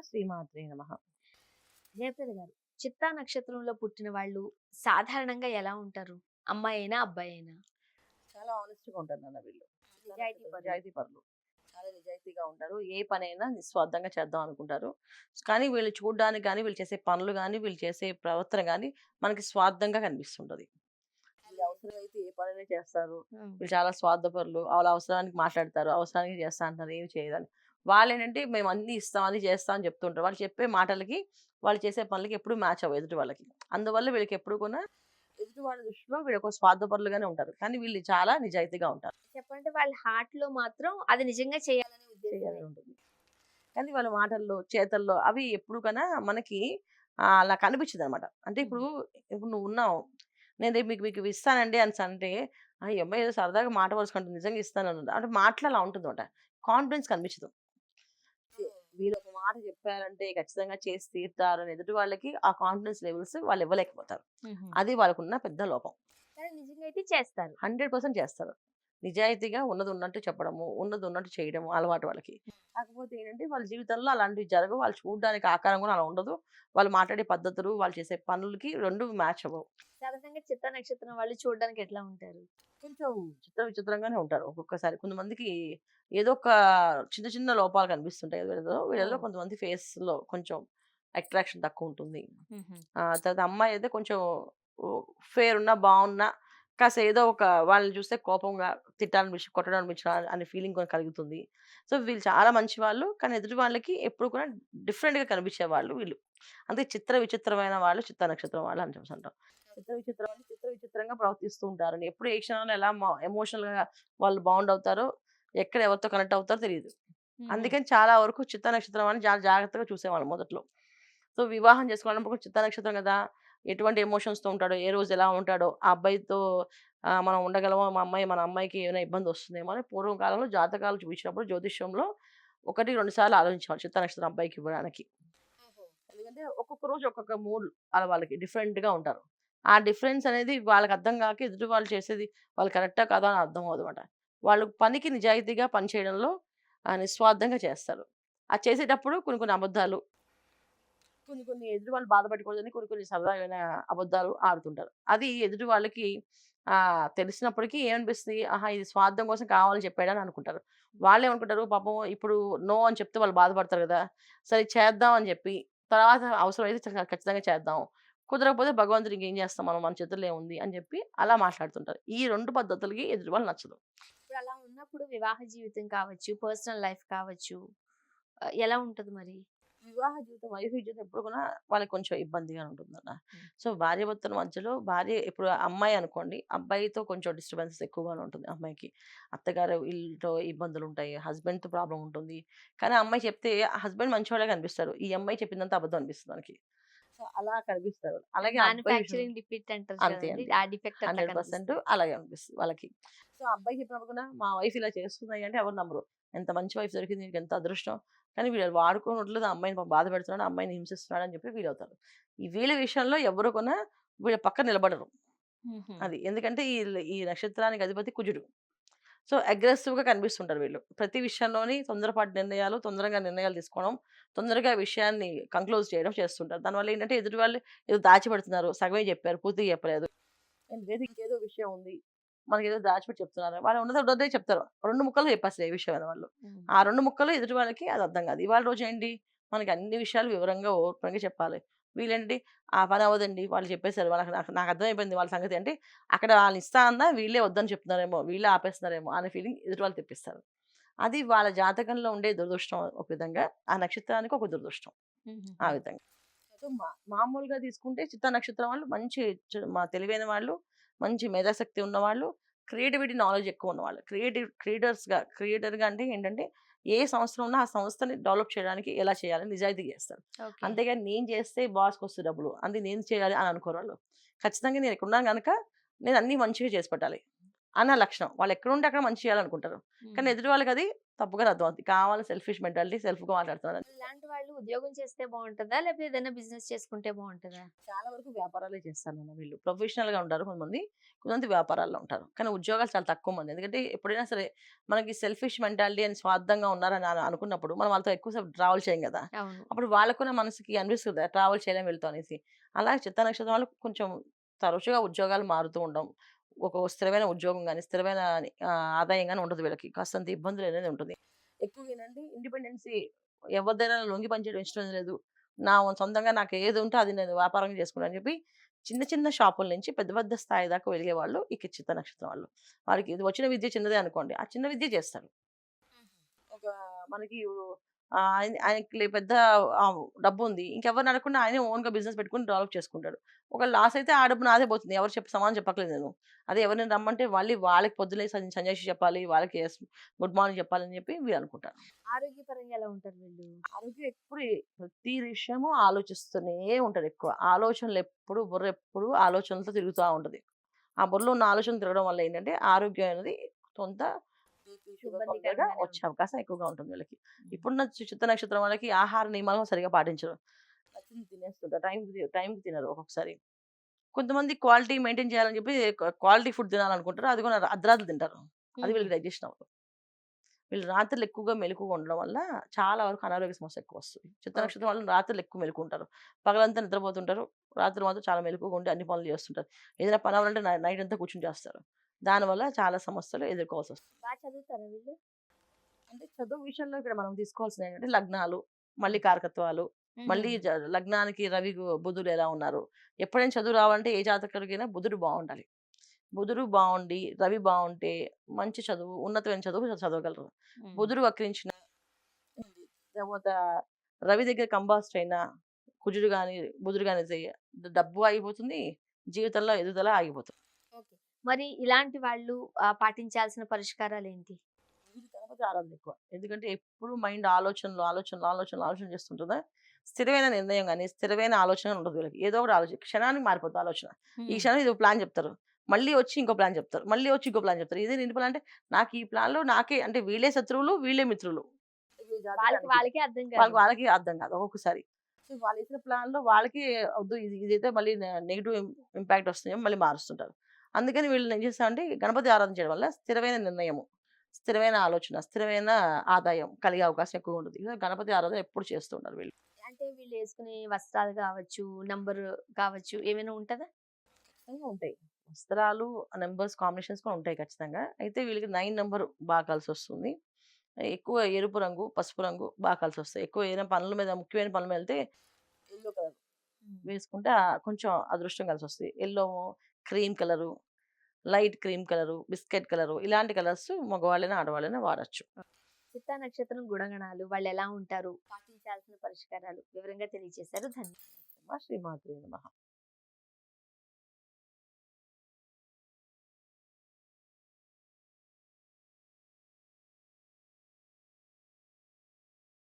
శ్రీమాత్రే నమః. జయప్రద గారు, చిత్తా నక్షత్రంలో పుట్టిన వాళ్ళు సాధారణంగా ఎలా ఉంటారు? అమ్మాయైనా, అబ్బాయైనా? చాలా హానెస్ట్‌గా ఉంటారన్న వీళ్ళు. నిజాయితీ పరులు. నిజాయితీ పరులు. చాలా నిజాయితీగా ఉంటారు. ఏ పనైనా నిస్వార్థంగా చేద్దాం అనుకుంటారు. కానీ వీళ్ళు చూడ్డానికి గాని, వీళ్ళు చేసే పనులు గాని, వీళ్ళు చేసే ప్రవర్తన గాని మనకి స్వార్థంగా కనిపిస్తుంటది. వీళ్ళు అవసరమైతే ఏ పనైనా చేస్తారు. హ్మ్. వీళ్ళు చాలా స్వార్థపరులు. వాళ్ళ అవసరానికి మాట్లాడతారు. అవసరానికి చేస్తా అంటారు. ఏమి చేయరని. వాళ్ళేంటంటే మేము అన్నీ ఇస్తాం, అన్నీ చేస్తాం అని చెప్తుంటారు. వాళ్ళు చెప్పే మాటలకి, వాళ్ళు చేసే పనులకి ఎప్పుడు మ్యాచ్ అవ్వవు ఎదుటి వాళ్ళకి. అందువల్ల వీళ్ళకి ఎప్పుడు కూడా ఎదుటి వాళ్ళ దృష్టిలో వీళ్ళొక స్వార్థపరులుగానే ఉంటారు. కానీ వీళ్ళు చాలా నిజాయితీగా ఉంటారు. చెప్పంటే వాళ్ళ హార్ట్‌లో మాత్రం అది నిజంగా చేయాలనే ఉద్దేశమే. చేయాలని ఉంటుంది. కానీ వాళ్ళ మాటల్లో, చేతల్లో అవి ఎప్పుడు కన్నా మనకి అలా కనిపించదనమాట. అంటే హుహు. ఇప్పుడు నువ్వున్నావు. నేను రేపు మీకు మీకు ఇవి ఇస్తానండి అనేసంటే, ఈ అమ్మాయి ఏదో సరదాగా మాట వరుసకంటుంది. నిజంగా ఇస్తానన్నది. అంటే మాటలో అలా ఉంటుందన్నమాట. కాన్ఫిడెన్స్ కనిపించదు. వీళ్ళొక మాట చెప్పారంటే ఖచ్చితంగా చేసి తీరుతారని ఎదుటి వాళ్ళకి ఆ కాన్ఫిడెన్స్ లెవెల్స్ వాళ్ళు ఇవ్వలేకపోతారు. హుహు. అది వాళ్ళకున్న పెద్ద లోపం. కానీ నిజంగా అయితే చేస్తారు. 100% చేస్తారు. నిజాయితీగా ఉన్నది ఉన్నట్టు చెప్పడము, ఉన్నది ఉన్నట్టు చేయడము అలవాటు వాళ్ళకి. కాకపోతే ఏంటంటే వాళ్ళ జీవితంలో అలాంటివి జరగవు. వాళ్ళు చూడడానికి ఆకారం కూడా అలా ఉండదు. వాళ్ళు మాట్లాడే పద్ధతులు, వాళ్ళు చేసే పనులకి 2 మ్యాచ్ అవ్వవు. సాధారణంగా చిత్తా నక్షత్రం వాళ్ళు చూడడానికి ఎట్లా ఉంటారు? కొంచెం విచిత్రంగానే ఉంటారు ఒక్కొక్కసారి. కొంతమందికి ఏదో ఒక చిన్న చిన్న లోపాలు కనిపిస్తుంటాయి వీళ్ళలో. వీళ్ళలో ఓహ్! కొంతమంది ఫేస్‌లో కొంచెం అట్రాక్షన్ తక్కువుంటుంది. హుహు. తర్వాత అమ్మాయయితే కొంచెం ఫెయిర్ ఉన్నా, బాగున్నా కాస్త ఏదో ఒక వాళ్ళని చూస్తే కోపంగా తిట్టాలనిపించి, కొట్టడానిపించిన అనే ఫీలింగ్ కొంచెం కలుగుతుంది. సో, వీళ్ళు చాలా మంచివాళ్ళు. కానీ ఎదుటి వాళ్ళకి ఎప్పుడు కూడా డిఫరెంట్‌గా కనిపించేవాళ్ళు వీళ్ళు. అందుకే విచిత్రమైన వాళ్ళు చిత్తా నక్షత్రం వాళ్ళు అని చెప్పేసంటాం. చిత్ర విచిత్రంగా ప్రవర్తిస్తూ ఉంటారని. ఎప్పుడు ఏ క్షణంలో ఎలా ఎమోషనల్‌గా వాళ్ళు బౌండ్ అవుతారో, ఎక్కడ ఎవరితో కనెక్ట్ అవుతారో తెలీదు. హుహు. అందుకని చాలా వరకు చిత్తా నక్షత్రం అని చాలా జాగ్రత్తగా చూసేవాళ్ళం మొదట్లో. సో, వివాహం చేసుకోవాలన్నప్పుడు కూడా చిత్తా నక్షత్రం గదా! ఎటువంటి ఎమోషన్స్‌తో ఉంటాడో, ఏ రోజు ఎలా ఉంటాడో, ఆ అబ్బాయితో మనం ఉండగలమా? మన అమ్మాయికి ఏమైనా ఇబ్బందొస్తుందేమో అని పూర్వం కాలంలో జాతకాలు చూపించినప్పుడు జ్యోతిష్యంలో 1, 2 సార్లు ఆలోచించేవాళ్ళు చిత్తా నక్షత్రం అబ్బాయికి ఇవ్వడానికి. ఓహో! ఎందుకంటే ఒక్కొక్క రోజు ఒక్కొక్క మూడ్ అలా వాళ్ళకి డిఫరెంట్‌గా ఉంటారు. ఆ డిఫరెన్స్ అనేది వాళ్ళకి అర్థం గాక ఎదుటి వాళ్ళు చేసేది వాళ్ళు కరెక్టా కాదా అని అర్థం అవ్వదన్నమాట. వాళ్ళు పనికి నిజాయితీగా పని చేయడంలో నిస్వార్థంగా చేస్తారు. అది చేసేటప్పుడు కొన్ని కొన్ని అబద్ధాలు కొన్ని ఎదుటి వాళ్ళు బాధపెట్టకూడదని కొన్ని సరదామైన అబద్ధాలు ఆడుతుంటారు. అది ఎదుటి వాళ్ళకి తెలిసినప్పటికీ ఏమనిపిస్తది? ఆహా! ఇది స్వార్థం కోసం కావాలని చెప్పాడని అనుకుంటారు. వాళ్ళేమనుకుంటారు పాపం ఇప్పుడు నో అని చెప్తే వాళ్ళు బాధపడతారు గదా! సరే చేద్దాం అని చెప్పి తర్వాత అవసరమైతే ఖచ్చితంగా చేద్దాం. కుదరకపోతే భగవంతుడు ఇంకేం చేస్తాం మనం మన చేతుల్లో ఏముంది అని చెప్పి అలా మాట్లాడుతుంటారు. ఈ 2 పద్ధతులకి ఎదుటి వాళ్ళు నచ్చదు. ఇప్పుడు అలా ఉన్నప్పుడు వివాహ జీవితం కావచ్చు, పర్సనల్ లైఫ్ కావచ్చు, ఎలా ఉంటది మరి? వివాహ జీవితం, వైవాహిక జీవితం ఎప్పుడు కూడా వాళ్ళకి కొంచెం ఇబ్బందిగా ఉంటుందన్న. హ్మ్. సో, భార్యాభర్తల మధ్యలో ఇప్పుడు అమ్మాయి అనుకోండి, అబ్బాయితో కొంచెం డిస్టర్బెన్సెస్ ఎక్కువగానే ఉంటుంది అమ్మాయికి. అత్తగారు వీళ్ళతో ఇబ్బందులుంటాయి. హస్బెండ్‌తో ప్రాబ్లమ్ ఉంటుంది. కానీ ఆ అమ్మాయి చెప్తే హస్బెండ్ మంచివాడే కనిపిస్తారు. ఈ అమ్మాయి చెప్పిందంతా అబద్ధం అనిపిస్తుంది మనకి. సో, అలా కనిపిస్తారు. అలాగే అబ్బాయి విషయంలో మ్యానుఫ్యాక్చరింగ్ డిఫెక్ట్ అంటారు అంతే కదండీ! అండి. ఆ డిఫెక్ట్ అట్లా 100% కనిపిస్తది. అలాగే అనిపిస్తది వాళ్ళకి. సో, ఆ అబ్బాయి చెప్పినప్పుడు కూడా మా వైఫ్ ఇలా చేస్తుంది అంటే ఎవరు నమ్మరు. ఎంత మంచి వైఫ్ దొరికింది నీకు ఎంత అదృష్టం. కానీ వీడు వాడుకోవట్లేదు ఆ అమ్మాయిని పాపం బాధ పెడుతున్నాడు, ఆ అమ్మాయిని హింసిస్తున్నాడు అని చెప్పి ఫీల్ అవుతారు. ఈ వీళ్ళ విషయంలో ఎవరు కూడా వీళ్ళ పక్కన నిలబడరు. హుహు. అది. ఎందుకంటే ఈ నక్షత్రానికి అధిపతి కుజుడు. సో, అగ్రెసివ్‌గా కనిపిస్తుంటారు వీళ్ళు. ప్రతి విషయంలోని తొందరపాటు నిర్ణయాలు, తొందరగా నిర్ణయాలు తీసుకోవడం, తొందరగా విషయాన్ని కంక్లూజ్ చేయడం చేస్తుంటారు. దానివల్ల ఏంటంటే ఎదుటి వాళ్ళు ఏదో దాచిపెడుతున్నారు, సగమే చెప్పారు, పూర్తిగా చెప్పలేదు. లేదు ఇంకేదో విషయం ఉంది. మనకేదో దాచిపెట్టి చెప్తున్నారు. వాళ్ళు ఉన్నది ఉన్నదే చెప్తారు. 2 ముక్కల్లో చెప్పేస్తారు ఏ విషయమైనా వాళ్ళు. హ్మ్. ఆ 2 ముక్కలు ఎదుటి వాళ్ళకి అది అర్థం కాదు. ఇవాళ రోజు ఏంటి మనకి అన్ని విషయాలు వివరంగా ఓపెన్‌గా చెప్పాలి. వీళ్ళేంటి ఆ పని అవ్వదండి. వాళ్ళు చెప్పేసారు. వాళ్ళకి నాకు నాకు అర్థమైపోయింది వాళ్ళ సంగతి అంటే అక్కడ వాళ్ళని ఇస్తా అన్నా వీళ్ళే వద్దని చెప్తున్నారేమో, వీళ్ళే ఆపేస్తున్నారేమో అనే ఫీలింగ్ ఎదుటి వాళ్ళు తెప్పిస్తారు. అది వాళ్ళ జాతకంలో ఉండే దురదృష్టం ఒక విధంగా. ఆ నక్షత్రానికి ఒక దురదృష్టం. ఆ హుహుహు. విధంగా. సో, మామూలుగా తీసుకుంటే చిత్తా నక్షత్రం వాళ్ళు మంచి తెలివైన వాళ్ళు, మంచి మేధాశక్తి ఉన్నవాళ్ళు, క్రియేటివిటీ నాలెడ్జ్ ఎక్కువ ఉన్నవాళ్ళు. క్రియేటర్‌గా అంటే ఏంటంటే, ఏ సంస్థ ఉన్నా ఆ సంస్థని డెవలప్ చేయడానికి ఎలా చేయాలని నిజాయితీగా చేస్తారు. ఓకే. అంతేగాని నేను చేస్తే బాస్‌కొస్తాయి డబ్బులు. అందుకే నేను చేయాలి అని అనుకోరు వాళ్ళు. ఖచ్చితంగా నేను ఇక్కడున్నాను గనక నేను అన్నీ మంచిగా చేసి పెట్టాలి. అన్న లక్షణం. వాళ్ళు ఎక్కడుంటే అక్కడ మంచి చేయాలనుకుంటారు. కానీ ఉమ్. ఎదుటి వాళ్ళకి అది తప్పుగానే అర్థమవుద్ది. కావాలని సెల్ఫిష్ మెంటాలిటీ, సెల్ఫ్‌గా మాట్లాడుతున్నారు. ఇలాంటి వాళ్ళు ఉద్యోగం చేస్తే బాగుంటుందా లేకపోతే ఏదైనా బిజినెస్ చేసుకుంటే బాగుంటుందా? చాలా వరకు వ్యాపారాలే చేస్తారు నాన్న వీళ్ళు. ప్రొఫెషనల్‌గా ఉంటారు కొంతమంది. కొంతమంది వ్యాపారాల్లో ఉంటారు. కానీ ఉద్యోగాలు చాలా తక్కువ మంది. ఎందుకంటే ఎప్పుడైనా సరే మనకి సెల్ఫిష్ మెంటాలిటీ అని స్వార్థంగా ఉన్నారని అనుకున్నప్పుడు మనం వాళ్ళతో ఎక్కువ సేపు ట్రావెల్ చేయం గదా! అవును. అప్పుడు వాళ్ళకి కూడా మనసుకి అనిపిస్తది కదా! ట్రావెల్ చేయలేం వీళ్ళతో అనేసి. అలాగే చిత్తా నక్షత్రం వాళ్ళు కొంచెం తరచుగా ఉద్యోగాలు మారుతూ ఉండడం. ఒక స్థిరమైన ఉద్యోగం గాని, స్థిరమైన ఆదాయం గాని ఉండదు వీళ్ళకి. కాస్తంత ఇబ్బందులు అనేది ఉంటుంది. ఎక్కువగా ఏంటంటే ఇండిపెండెన్సీ ఎవరిదైనా లొంగి పనిచేయడం ఇష్టం లేదు. సొంతంగా నాకు ఏది ఉంటే అది నేను వ్యాపారం చేసుకుంటా అని చెప్పి చిన్న చిన్న షాపుల నుంచి పెద్ద పెద్ద స్థాయి దాకా వెలిగే వాళ్ళు ఈ చిత్త నక్షత్రం వాళ్ళు. వారికి ఇది వచ్చిన విద్య చిన్నదే అనుకోండి. ఆ చిన్న విద్య చేస్తారు. ఒక మనకి ఇప్పుడు ఆయనకి పెద్ద డబ్బుంది. ఇంకెవరిని అడగకుండా ఆయనే ఓన్‌గా బిజినెస్ పెట్టుకొని డెవలప్ చేసుకుంటాడు. ఒకవేళ లాస్ అయితే ఆ డబ్బు నాదే పోతుంది. ఎవరు సమాధానం చెప్పక్కర్లేదు నేను. అదే ఎవరినైనా రమ్మంటే మళ్ళీ వాళ్ళకి పొద్దున్నే సంజాయిషీ చెప్పాలి. వాళ్ళకి గుడ్ మార్నింగ్ చెప్పాలని చెప్పి వీళ్ళు అనుకుంటారు. ఆరోగ్యపరంగా ఎలా ఉంటారు వీళ్ళు? ఆరోగ్యం ఎప్పుడు ప్రతి విషయము ఆలోచిస్తూనే ఉంటారు ఎక్కువ. ఆలోచనలు ఎప్పుడు బుర్ర ఎప్పుడు ఆలోచనలతో తిరుగుతా ఉంటది. ఆ బుర్రలో ఉన్న ఆలోచనలు తిరగడం వల్ల ఏంటంటే ఆరోగ్యం అనేది కొంత బీపీ, షుగర్ తొందరగా ఇబ్బందికరంగానే వచ్చే ఉంటుంది. అవకాశం ఎక్కువగా ఉంటుంది వీళ్ళకి. ఉమ్. ఇప్పుడున్న చిత్త నక్షత్రం వాళ్ళకి ఆహార నియమాలు సరిగ్గా పాటించరు. నచ్చింది తినేస్తుంటారు. టైంకి తినరు ఒక్కొక్కసారి. కొంతమంది క్వాలిటీ మెయింటైన్ చేయాలని చెప్పి క్వాలిటీ ఫుడ్ తినాలనుకుంటారు. అది కూడా అర్ధరాత్రి తింటారు. అది ఉహు. వీళ్ళకి డైజెషన్ అవ్వదు. వీళ్ళు రాత్రులు ఎక్కువగా మెలుకువగా ఉండడం వల్ల చాలా వరకు అనారోగ్య సమస్య ఎక్కువొస్తది. చిత్త ఓకే. నక్షత్రం వాళ్ళు రాత్రులు ఎక్కువ మెలుకుంటారు. పగలంతా నిద్రపోతుంటారు. రాత్రి మాత్రం చాలా మెలుకువగా ఉండి అన్ని పనులు చేస్తుంటారు. ఏదైనా పని అవ్వాలంటే నైట్ అంతా కూర్చొని చేస్తారు. దానివల్ల చాలా సమస్యలు ఎదుర్కోవాల్సొస్తుంది. బాగా చదువుతారా వీళ్ళు? అంటే చదువు విషయంలో ఇక్కడ మనం తీసుకోవాల్సినవి ఏంటంటే లగ్నాలు, మళ్ళీ ఉమ్. కారకత్వాలు, ఉహు. మళ్ళీ లగ్నానికి రవి, బుధుడు ఎలా ఉన్నారు? ఎప్పుడైనా చదువు రావాలంటే ఏ జాతకుడికైనా బుధుడు బావుండాలి. బుధుడు బావుండి, రవి బావుంటే మంచి చదువు, ఉన్నతమైన చదువు చదవగలరు. ఉమ్. బుధుడు వక్రించిన ఉంది. తర్వాత రవి దగ్గర కంబాస్ట్ అయినా, కుజుడు గాని, బుధుడు గాని డబ్బు ఆగిపోతుంది. జీవితంలో ఎదుగుదల ఆగిపోతుంది. ఓకే. మరి ఇలాంటి వాళ్ళు పాటించాల్సిన పరిష్కారాలేంటి? వీళ్ళు గణపతి ఆరాధన ఎక్కువ. ఎందుకంటే ఎప్పుడు మైండ్ ఆలోచన చేస్తుంటదా, స్థిరమైన నిర్ణయం గాని, స్థిరమైన ఆలోచన ఉండదు వీళ్ళకి. ఏదో ఒకటి క్షణానికి మారిపోద్ది ఆలోచన. ఈ హ్మ్. క్షణం ఇదో ప్లాన్ చెప్తారు. మళ్ళీ వచ్చి ఇంకో ప్లాన్ చెప్తారు. మళ్ళీ వచ్చి ఇంకో ప్లాన్ చెప్తారు. ఇదే ఏంటి ప్లాన్ అంటే నాకు ఈ ప్లాన్‌లో నాకే అంటే వీళ్ళే శత్రువులు, వీళ్ళే మిత్రులు. ఈ వాళ్ళకి జాతకానికి. వాళ్ళకే అర్థం కాదు. వాళ్ళకి అర్థం కాదు ఒక్కొక్కసారి. సో, వాళ్ళేసిన ప్లాన్‌లో వాళ్ళకి వద్దు ఇదైతే మళ్ళీ నెగెటివ్ ఇంపాక్ట్ వస్తుందేమో మళ్ళీ మారుస్తుంటారు. అందుకని వీళ్ళని ఏం చేస్తామంటే గణపతి ఆరాధన చేయడం వల్ల స్థిరమైన నిర్ణయము, స్థిరమైన ఆలోచన, స్థిరమైన ఆదాయం కలిగే అవకాశం ఎక్కువ ఉంటుంది. గణపతి ఆరాధన ఎప్పుడు చేస్తూ ఉండాలి వీళ్ళు. అంటే వీళ్ళేసుకునే వస్త్రాలు గావచ్చు, నంబర్ కావచ్చు ఏమైనా ఉంటదా? ఖచ్చితంగా ఉంటాయి. వస్త్రాలు, నంబర్స్ కాంబినేషన్స్ కూడా ఉంటాయి ఖచ్చితంగా. అయితే వీళ్ళకి 9 నంబర్ బాగా కలిసొస్తుంది. ఎక్కువ ఎరుపు రంగు, పసుపు రంగు బాగా కలిసొస్తాయి. ఎక్కువ ఏదైనా పనుల మీద ముఖ్యమైన పనుల మీద వెళ్తే యెల్లో కలర్ హ్మ్. వేసుకుంటే కొంచెం అదృష్టం కలిసొస్తది. Yellow, cream colour, light cream colour, biscuit colour ఇలాంటి కలర్స్ మగవాళ్ళైనా, ఆడవాళ్ళైనా వాడొచ్చు. చిత్తా నక్షత్రం గుణగణాలు వాళ్ళెలా ఉంటారు? పాటించాల్సిన పరిష్కారాలు వివరంగా తెలియజేశారు. ధన్యవాదాలు. శ్రీమాత్రే నమః.